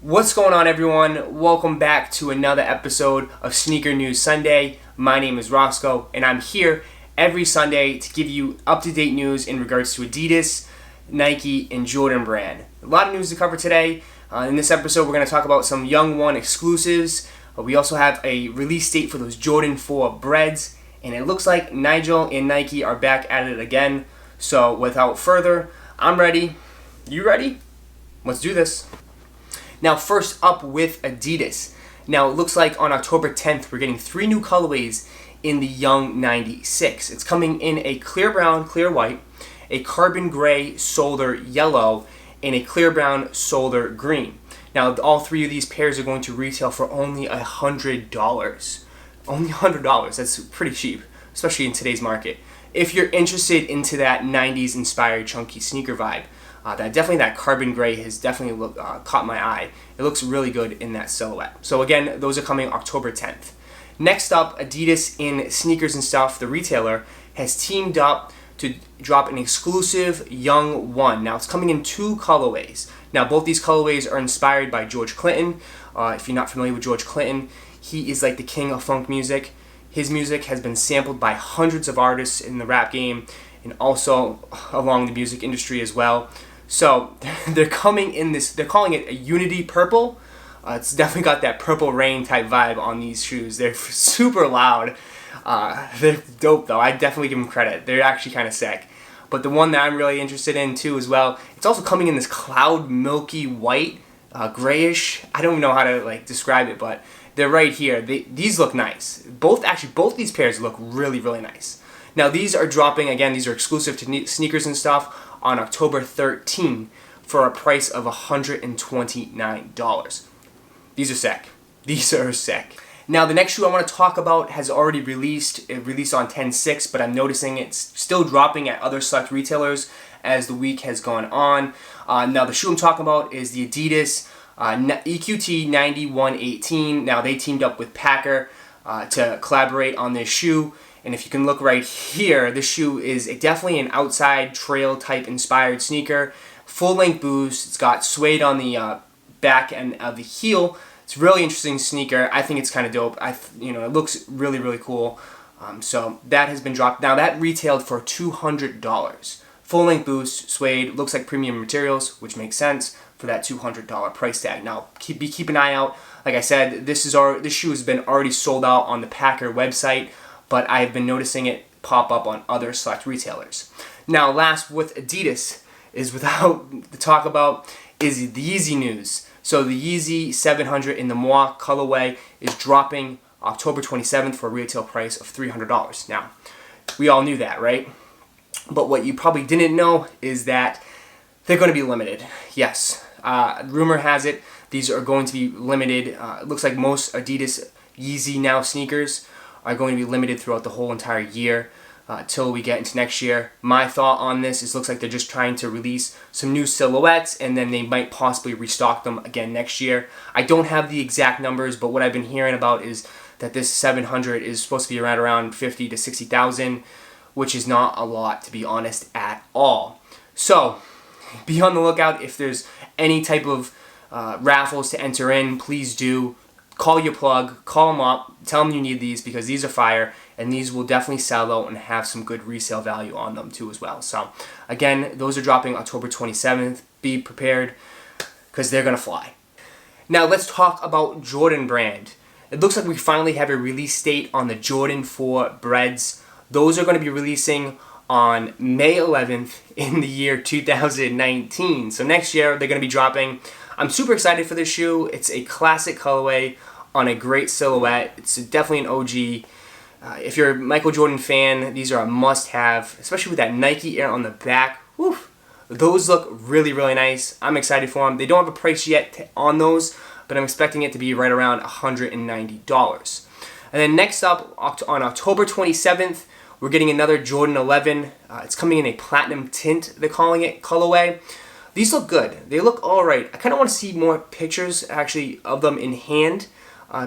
What's going on, everyone? Welcome back to another episode of Sneaker News Sunday. My name is Roscoe, and I'm here every Sunday to give you up-to-date news in regards to Adidas, Nike, and Jordan brand. A lot of news to cover today. In this episode, we're going to talk about some Young One exclusives. We also have a release date for those Jordan 4 breads, and it looks like Nigel and Nike are back at it again. So without further, I'm ready. You ready? Let's do this. Now, first up with Adidas. Now, it looks like on October 10th, we're getting 3 new colorways in the Young 96. It's coming in a clear brown, clear white, a carbon gray solder yellow, and a clear brown solder green. Now, all 3 of these pairs are going to retail for only $100. Only $100. That's pretty cheap, especially in today's market. If you're interested into that 90s inspired chunky sneaker vibe, that carbon gray has definitely caught my eye. It looks really good in that silhouette. So again, those are coming October 10th. Next up, Adidas in Sneakers and Stuff, the retailer, has teamed up to drop an exclusive Young One. Now, it's coming in 2 colorways. Now, both these colorways are inspired by George Clinton. If you're not familiar with George Clinton, he is like the king of funk music. His music has been sampled by hundreds of artists in the rap game and also along the music industry as well. So they're coming in this, they're calling it a Unity Purple. It's definitely got that Purple Rain type vibe on these shoes. They're super loud. They're dope though. I definitely give them credit. They're actually kind of sick. But the one that I'm really interested in too as well, it's also coming in this cloud milky white, grayish. I don't know how to describe it, but they're right here. These look nice. Both these pairs look really, really nice. Now these are dropping, again, these are exclusive to Sneakers and Stuff on October 13th for a price of $129. These are sick. These are sick. Now the next shoe I want to talk about has already released. It released on 10/6, but I'm noticing it's still dropping at other select retailers as the week has gone on. Now the shoe I'm talking about is the Adidas EQT 9118. Now they teamed up with Packer to collaborate on this shoe. And if you can look right here, this shoe is definitely an outside trail type inspired sneaker. Full length boost. It's got suede on the back end of the heel. It's a really interesting sneaker. I think it's kind of dope. It looks really, really cool. So that has been dropped. Now that retailed for $200. Full length boost, suede, looks like premium materials, which makes sense for that $200 price tag. Now keep an eye out. Like I said, this shoe has been already sold out on the Packer website, but I've been noticing it pop up on other select retailers. Now, last with Adidas is the talk about is the Yeezy news. So the Yeezy 700 in the Moi colorway is dropping October 27th for a retail price of $300. Now, we all knew that, right? But what you probably didn't know is that they're going to be limited. Yes, rumor has it these are going to be limited. It looks like most Adidas Yeezy Now sneakers are going to be limited throughout the whole entire year till we get into next year. My thought on this is looks like they're just trying to release some new silhouettes and then they might possibly restock them again next year. I don't have the exact numbers, but what I've been hearing about is that this 700 is supposed to be around 50 to 60,000, which is not a lot, to be honest, at all. So be on the lookout. If there's any type of raffles to enter in, please do. Call your plug, call them up, tell them you need these because these are fire and these will definitely sell out and have some good resale value on them too as well. So again, those are dropping October 27th. Be prepared because they're going to fly. Now let's talk about Jordan brand. It looks like we finally have a release date on the Jordan 4 breads. Those are going to be releasing on May 11th in the year 2019. So next year they're going to be dropping. I'm super excited for this shoe. It's a classic colorway on a great silhouette. It's definitely an OG. If you're a Michael Jordan fan, these are a must-have, especially with that Nike Air on the back. Whew, those look really, really nice. I'm excited for them. They don't have a price yet on those, but I'm expecting it to be right around $190. And then next up, on October 27th, we're getting another Jordan 11. It's coming in a platinum tint, they're calling it, colorway. These look good. They look alright. I kind of want to see more pictures actually of them in hand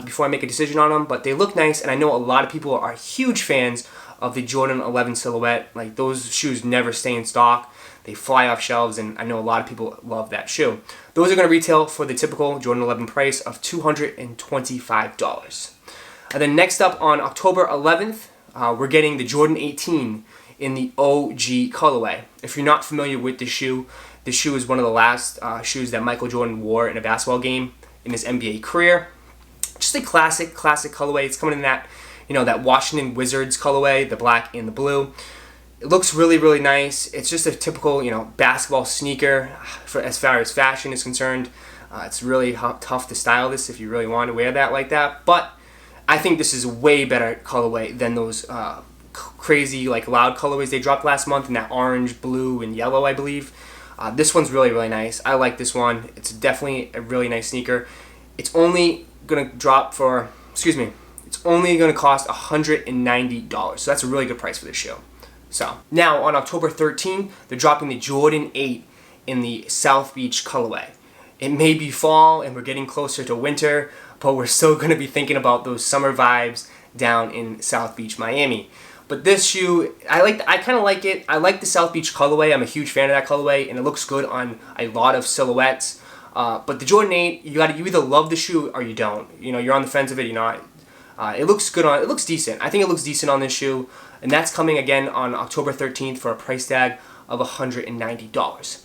before I make a decision on them, but they look nice and I know a lot of people are huge fans of the Jordan 11 silhouette. Like, those shoes never stay in stock. They fly off shelves, and I know a lot of people love that shoe. Those are going to retail for the typical Jordan 11 price of $225. And then next up on October 11th, we're getting the Jordan 18 in the OG colorway. If you're not familiar with this shoe is one of the last shoes that Michael Jordan wore in a basketball game in his NBA career. Just a classic colorway. It's coming in that, that Washington Wizards colorway, the black and the blue. It looks really, really nice. It's just a typical, basketball sneaker as far as fashion is concerned. It's really tough to style this if you really want to wear that like that. But I think this is a way better colorway than those crazy, loud colorways they dropped last month in that orange, blue, and yellow, I believe. This one's really, really nice. I like this one. It's definitely a really nice sneaker. It's only going to cost $190. So that's a really good price for this shoe. So now on October 13th, they're dropping the Jordan 8 in the South Beach colorway. It may be fall and we're getting closer to winter, but we're still going to be thinking about those summer vibes down in South Beach, Miami. But this shoe, I kind of like it. I like the South Beach colorway. I'm a huge fan of that colorway, and it looks good on a lot of silhouettes. But the Jordan 8, you either love the shoe or you don't. You're on the fence of it. It looks good on. It looks decent. I think it looks decent on this shoe, and that's coming again on October 13th for a price tag of $190.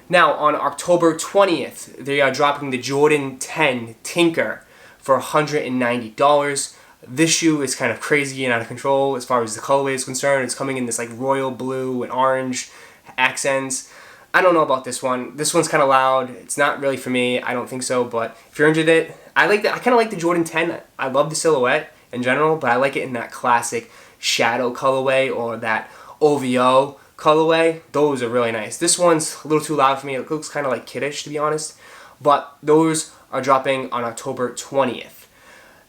Now on October 20th, they are dropping the Jordan 10 Tinker for $190. This shoe is kind of crazy and out of control as far as the colorway is concerned. It's coming in this royal blue and orange accents. I don't know about this one. This one's kind of loud. It's not really for me. I don't think so. But if you're into it, I kind of like the Jordan 10. I love the silhouette in general, but I like it in that classic shadow colorway or that OVO colorway. Those are really nice. This one's a little too loud for me. It looks kind of kiddish, to be honest. But those are dropping on October 20th.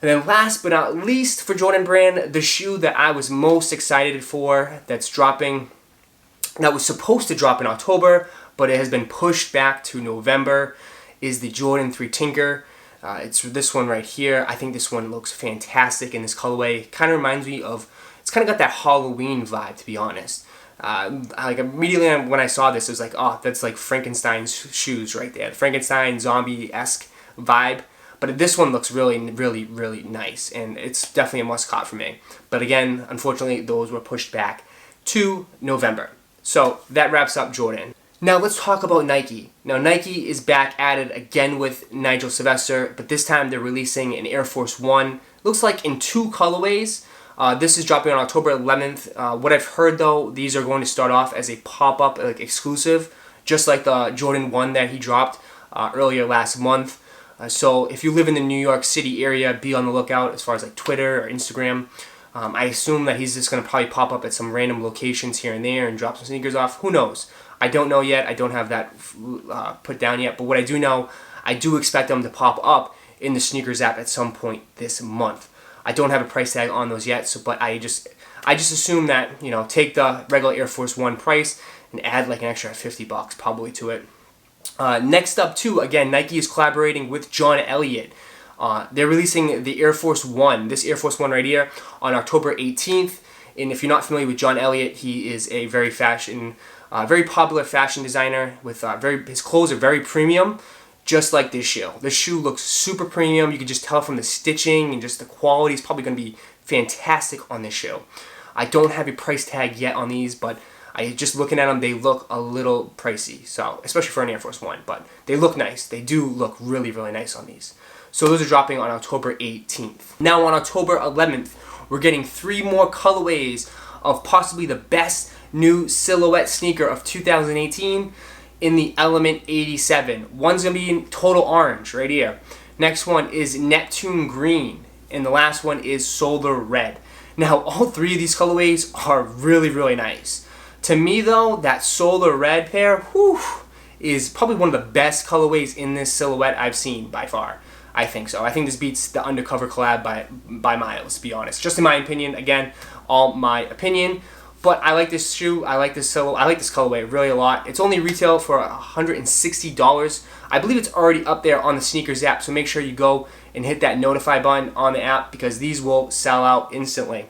And then last but not least for Jordan Brand, the shoe that I was most excited for that was supposed to drop in October, but it has been pushed back to November, is the Jordan 3 Tinker. It's this one right here. I think this one looks fantastic in this colorway. Kind of reminds me of, it's kind of got that Halloween vibe, to be honest. Immediately when I saw this, it was like, oh, that's like Frankenstein's shoes right there. The Frankenstein zombie-esque vibe. But this one looks really, really, really nice, and it's definitely a must-cop for me. But again, unfortunately, those were pushed back to November. So that wraps up Jordan. Now let's talk about Nike. Now Nike is back at it again with Nigel Sylvester, but this time they're releasing an Air Force One. Looks like in 2 colorways. This is dropping on October 11th. What I've heard though, these are going to start off as a pop-up exclusive, just like the Jordan 1 that he dropped earlier last month. So if you live in the New York City area, be on the lookout as far as Twitter or Instagram. I assume that he's just going to probably pop up at some random locations here and there and drop some sneakers off. Who knows? I don't know yet. I don't have that put down yet. But what I do know, I do expect them to pop up in the Sneakers app at some point this month. I don't have a price tag on those yet, but I just assume that, take the regular Air Force One price and add an extra $50 probably to it. Next up too, again, Nike is collaborating with John Elliott. They're releasing the Air Force One, this Air Force One right here, on October 18th. And if you're not familiar with John Elliott, he is a very popular fashion designer with his clothes are very premium, just like this shoe. This shoe looks super premium. You can just tell from the stitching and just the quality is probably going to be fantastic on this shoe. I don't have a price tag yet on these, but just looking at them, they look a little pricey, so especially for an Air Force One, but they look nice. They do look really, really nice on these. So those are dropping on October 18th. Now on October 11th, we're getting 3 more colorways of possibly the best new silhouette sneaker of 2018 in the Element 87. One's going to be in total orange right here. Next one is Neptune Green, and the last one is Solar Red. Now all 3 of these colorways are really, really nice. To me though, that Solar Red pair, is probably one of the best colorways in this silhouette I've seen by far. I think so. I think this beats the Undercover collab by miles, to be honest. Just in my opinion, again, all my opinion. But I like this shoe, I like this colorway really a lot. It's only retail for $160. I believe it's already up there on the Sneakers app, so make sure you go and hit that notify button on the app because these will sell out instantly.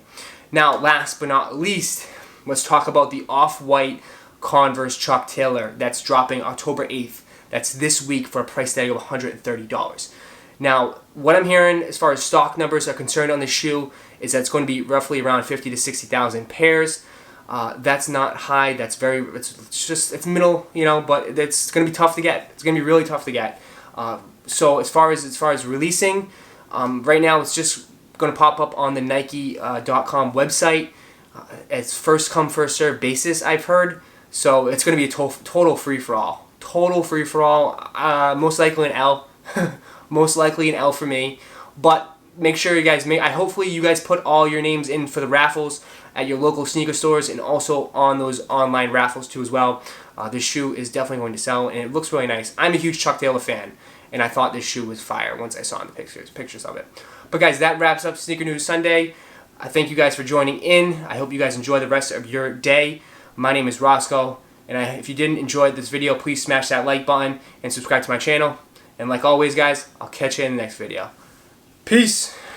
Now, last but not least, let's talk about the Off-White Converse Chuck Taylor that's dropping October 8th. That's this week for a price tag of $130. Now, what I'm hearing as far as stock numbers are concerned on this shoe is that it's going to be roughly around 50 to 60,000 pairs. That's not high. That's it's middle, you know, but it's going to be tough to get. It's going to be really tough to get. So as far as releasing, right now it's just going to pop up on the Nike.com website. It's first come first serve basis, I've heard. So it's going to be a total free for all. Total free for all. Most likely an L. Most likely an L for me. But make sure you guys hopefully you guys put all your names in for the raffles at your local sneaker stores and also on those online raffles too as well. This shoe is definitely going to sell and it looks really nice. I'm a huge Chuck Taylor fan and I thought this shoe was fire once I saw the pictures of it. But guys, that wraps up Sneaker News Sunday. I thank you guys for joining in. I hope you guys enjoy the rest of your day. My name is Roscoe, and if you didn't enjoy this video, please smash that like button and subscribe to my channel. And like always, guys, I'll catch you in the next video. Peace!